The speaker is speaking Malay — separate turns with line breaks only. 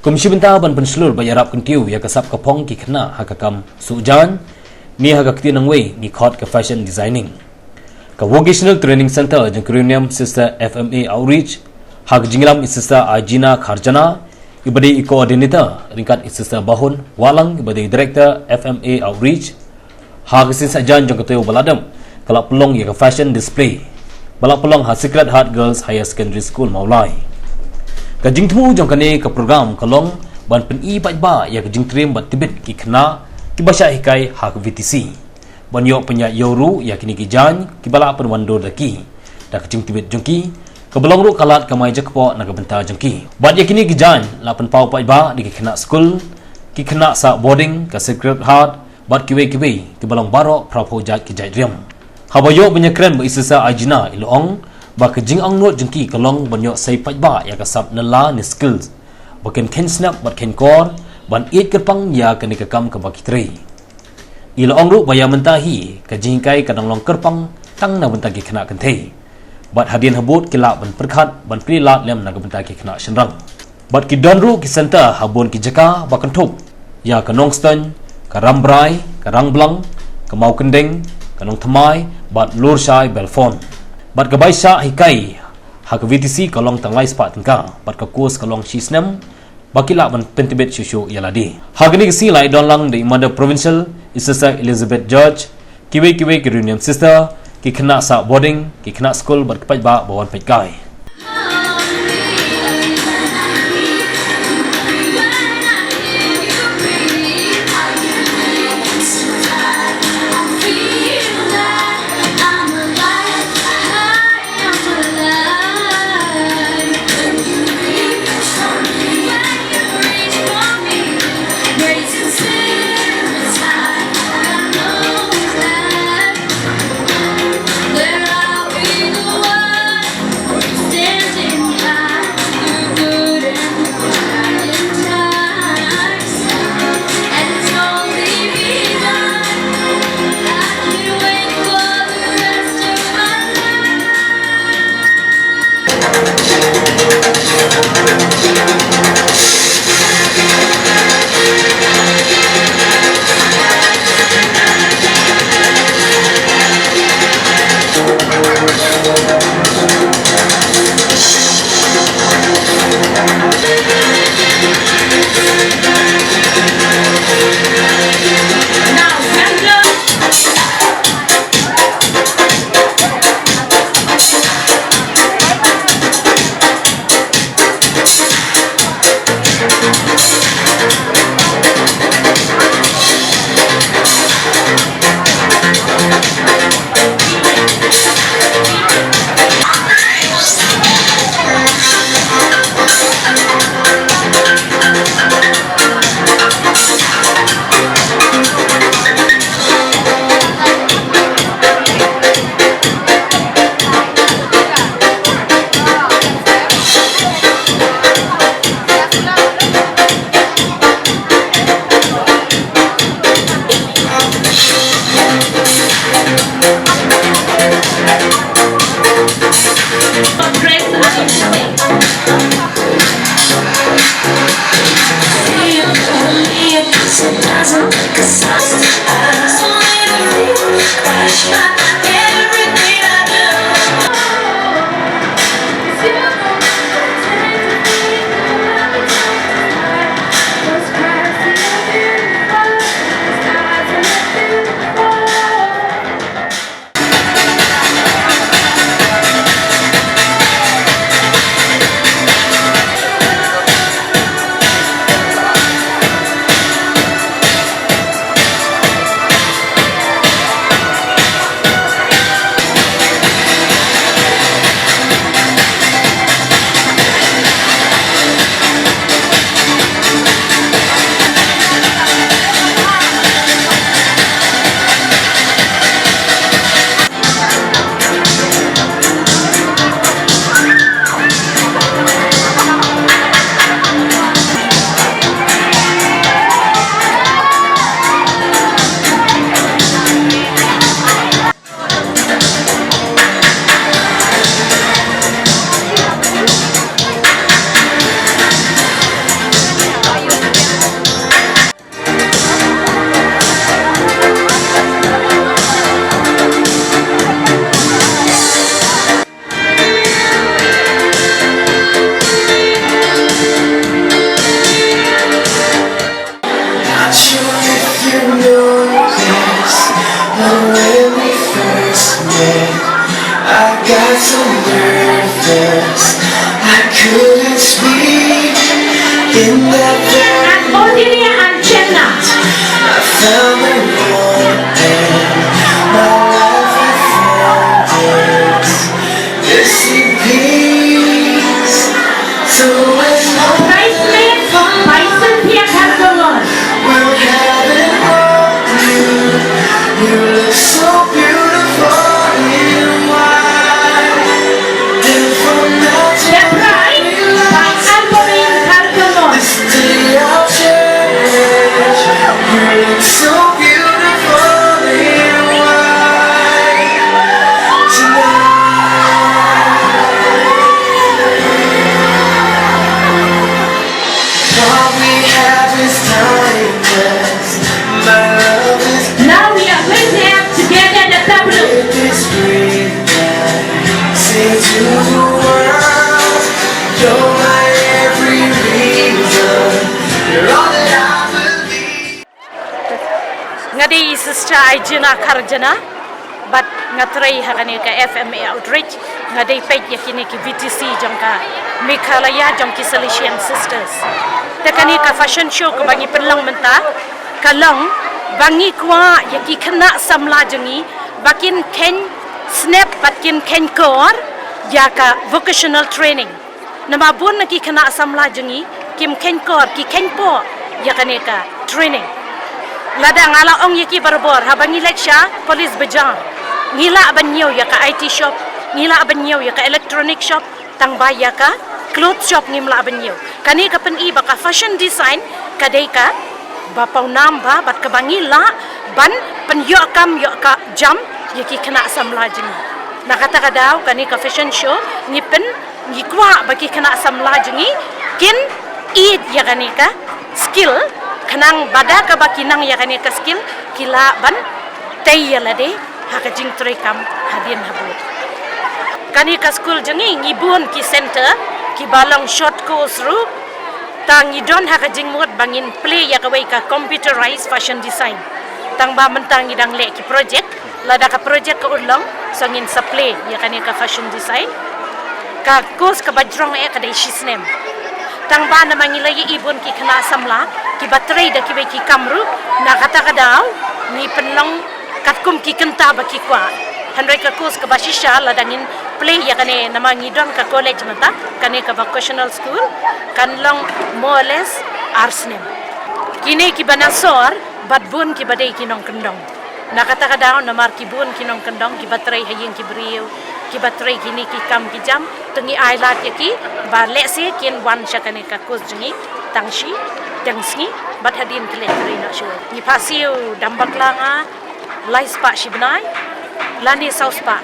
Komisi Bentah ban penselur bayarap kentiu ya kasap kapong ki kena hakakam Suhjain ni hagakti nangway ni khot ke fashion designing. Ka vocational training center jeng kurium sister FMA outreach hak jinglam sister Ajina Kharjana ibadi coordinator ringkat sister Bahun Walang ibadi director FMA outreach hak Suhjain jeng ketua baladam kalak pelong ya ke fashion display balak pelong ha Secret Heart Girls Higher Secondary School Maulai. Kajing temu jong kane ke program kalong ban pen Paidbah ya kajing trim ban tibet ki kena ki basya hikai hak VTC ban yo penya yoru ya kini ki jan ki bala pen wandor daki da kajing tibet jongki ke belong ru kalat kamai jakpo na ke benta jongki ban ya kini ki jan la pen pau Paidbah di ki kena school ki kena sa boarding ka Secret Heart bat kiwe ki belong barok prapo jat ki jai riam habayo penya kren ba isasa Ajina ilong ba kajing ang not jengki kalong banyo say Paidbah ya kasap nala ni skills baken ken snap bat ken kor ban it kerpang ya kani kakam ka bakitre ilo ong ru baya mentahi kajing kai kadang long kerpang tang na bentagi kena kentei bat hadian habut kilak ban perkhat ban prilat lem na bentagi kena shenrang bat ki don ru ki center habun ki jaka bakan thop ya kanongston karambrai karangblang kamau kendeng kanong thamai bat lur shai belfon bat gabai sya hikai hak VTC kalong tanglai spat tengka bat ka kurs kalong shisnem bakila ban pentibet shushu yaladi hagni si lai donlang de mother provincial isasa Elizabeth George kiwe ki reunion sister ki kena sa boarding ki kena school bat Paidbah bawan paikai
In that very moment, I found the one, and my life unfolded. Missing peace, so when we're having all you look so beautiful in white. And from now to this day I'll cherish. You look so beautiful in white tonight. All we have is timeless. My love is
Now we are going to have together the tableau.
this green light. Say to the world, you're my every reason. You're all that I believe.
Ngadi sister Aijina Karjana, but ngatrai hakani ka FMA outreach, ngadi page yakini ki VTC jangka Mikhalaya jangki Salesian sisters. Tekani ka fashion show ka bangi penlang menta, kalong bangi kwa yaki kena samla jangi, bakin ken snap bakin ken kor, yaka vocational training. Nama bun naki kena samla jangi, kim ken kor ki ken po yakani ka training. Ladang ala ong yaki barbor habangi leksha polis bejang ngila abanyo ya ka IT shop ngila abanyo ya ka electronic shop tang ba ya ka cloth shop ngimla abanyo kani ka pen iba ka fashion design kadai ka bapau nam ba bat ka bangi la ban pen yo kam yo ka jam yaki kena samla jing nakata ka daw kani ka fashion show ngipen ngikwa baki kena samla jingi kin id ya kani ka skill kanang bada ka bakinang ya kani ka skill kila ban tay lade haka jing trekam hadin habut kani ka school jangi ngibun ki center ki balong short course ru tang idon haka jing mot bangin play ya ka wei ka computerized fashion design tang ba mentang idang le ki project lada ka project ka ulong sangin sa play ya kani ka fashion design ka course ka bajrong e ka dai shisnem tang ba na mangilay ibon ki kana samla ki batray da ki be ki kamru na kata kadaw ni penlong katkum ki kenta ba ki kwa handai ka course ka basisha ladangin play ya kane na mangidon ka college mata kane ka vocational school kanlong more or less arsnem kini ki banasor badbun ki badai kinong kendong na kata kadaw na mar ki bun kinong kendong ki batray hayeng ki brio ki batray kini ki kam ki jam tengi ailat yaki ba lese kin wan shakane ka kus jingi tangshi tangsi bat hadin kle trina shu ni pasiu dambak langa lais pa shibnai lani saus pa